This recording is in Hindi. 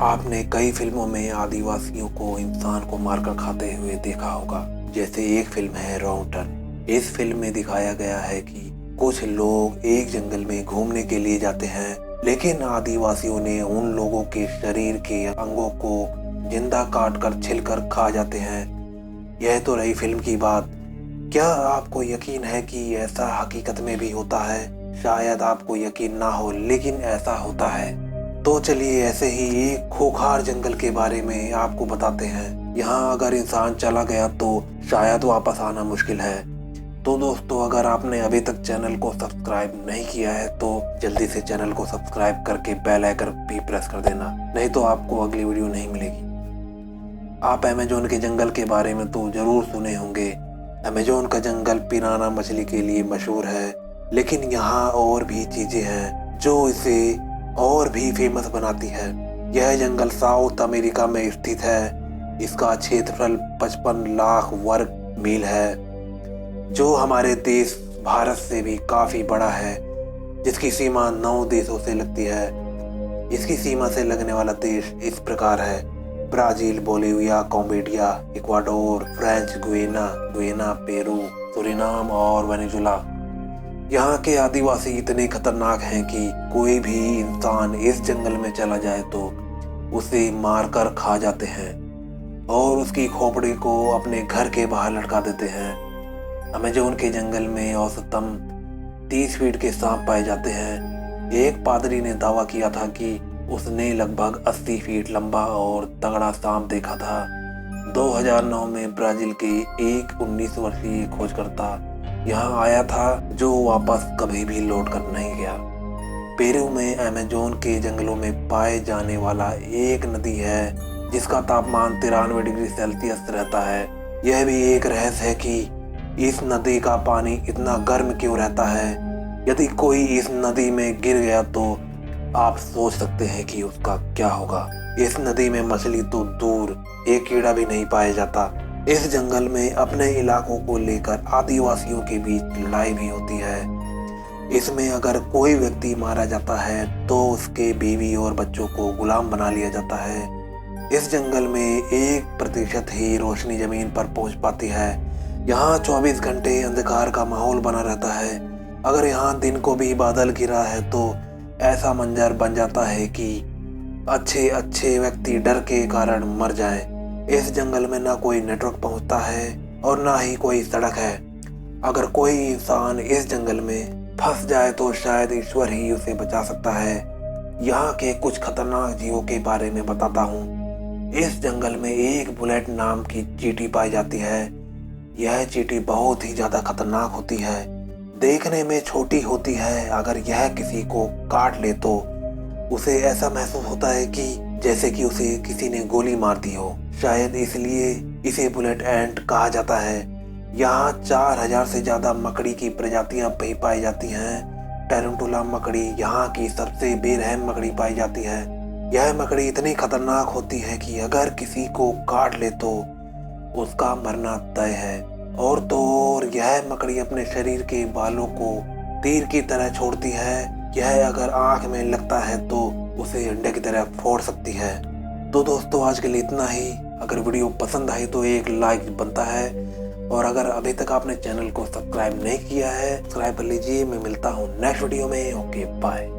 आपने कई फिल्मों में आदिवासियों को इंसान को मारकर खाते हुए देखा होगा। जैसे एक फिल्म है रॉन्ग टर्न। इस फिल्म में दिखाया गया है कि कुछ लोग एक जंगल में घूमने के लिए जाते हैं, लेकिन आदिवासियों ने उन लोगों के शरीर के अंगों को जिंदा काट कर छिलकर खा जाते हैं। यह तो रही फिल्म की बात। क्या आपको यकीन है कि ऐसा हकीकत में भी होता है? शायद आपको यकीन ना हो, लेकिन ऐसा होता है। तो चलिए ऐसे ही एक खूंखार जंगल के बारे में आपको बताते हैं। यहाँ अगर इंसान चला गया तो शायद वापस आना मुश्किल है। तो दोस्तों, अगर आपने अभी तक चैनल को सब्सक्राइब नहीं किया है तो जल्दी से चैनल को सब्सक्राइब करके बेल आइकन भी प्रेस कर देना, नहीं तो आपको अगली वीडियो नहीं मिलेगी। आप अमेज़न के जंगल के बारे में तो जरूर सुने होंगे। अमेज़न का जंगल पिराना मछली के लिए मशहूर है, लेकिन यहाँ और भी चीजें हैं जो इसे और भी फेमस बनाती है। यह जंगल साउथ अमेरिका में स्थित है। इसका क्षेत्रफल 55 लाख वर्ग मील है, जो हमारे देश भारत से भी काफी बड़ा है, जिसकी सीमा 9 देशों से लगती है। इसकी सीमा से लगने वाला देश इस प्रकार है: Brazil, Bolivia, Cambodia, Ecuador, French Guiana, Peru, Suriname और वेनेजुला। यहाँ के आदिवासी इतने खतरनाक हैं कि कोई भी इंसान इस जंगल में चला जाए तो उसे मारकर खा जाते हैं और उसकी खोपड़ी को अपने घर के बाहर लटका देते हैं। अमेज़न के जंगल में औसतन 30 फीट के सांप पाए जाते हैं। एक पादरी ने दावा किया था कि उसने लगभग 80 फीट लंबा और तगड़ा सांप देखा था। 2009 में ब्राजील के एक 19 वर्षीय खोजकर्ता यहाँ आया था, जो वापस कभी भी लौट कर नहीं गया। पेरू में अमेज़न के जंगलों में पाए जाने वाला एक नदी है जिसका तापमान 93 डिग्री सेल्सियस रहता है। यह भी एक रहस्य है कि इस नदी का पानी इतना गर्म क्यों रहता है। यदि कोई इस नदी में गिर गया तो आप सोच सकते हैं कि उसका क्या होगा। इस नदी में मछली तो दूर, एक कीड़ा भी नहीं पाया जाता। इस जंगल में अपने इलाकों को लेकर आदिवासियों के बीच लड़ाई भी होती है। इसमें अगर कोई व्यक्ति मारा जाता है तो उसके बीवी और बच्चों को गुलाम बना लिया जाता है। इस जंगल में 1% ही रोशनी जमीन पर पहुंच पाती है। यहाँ 24 घंटे अंधकार का माहौल बना रहता है। अगर यहाँ दिन को भी बादल गिरा है तो ऐसा मंजर बन जाता है कि अच्छे व्यक्ति डर के कारण मर जाएं। इस जंगल में ना कोई नेटवर्क पहुंचता है और ना ही कोई सड़क है। अगर कोई इंसान इस जंगल में फंस जाए तो शायद ईश्वर ही उसे बचा सकता है। यहाँ के कुछ खतरनाक जीवों के बारे में बताता हूँ। इस जंगल में एक बुलेट नाम की चींटी पाई जाती है। यह चींटी बहुत ही ज्यादा खतरनाक होती है। देखने में छोटी होती है। अगर यह किसी को काट ले तो उसे ऐसा महसूस होता है कि जैसे कि उसे किसी ने गोली मार दी हो। शायद इसलिए इसे बुलेट एंट कहा जाता है। यहाँ 4000 से ज्यादा मकड़ी की प्रजातियां भी पाई जाती हैं। टैरेंटुला मकड़ी यहाँ की सबसे बेरहम मकड़ी पाई जाती है। यह मकड़ी इतनी खतरनाक होती है कि अगर किसी को काट ले तो उसका मरना तय है। और तो और यह मकड़ी अपने शरीर के बालों को तीर की तरह छोड़ती है। यह अगर आंख में लगता है तो उसे अंडे की तरह फोड़ सकती है। तो दोस्तों, आज के लिए इतना ही। अगर वीडियो पसंद आई तो एक लाइक बनता है, और अगर अभी तक आपने चैनल को सब्सक्राइब नहीं किया है, सब्सक्राइब कर लीजिए। मैं मिलता हूँ नेक्स्ट वीडियो में। Okay, bye.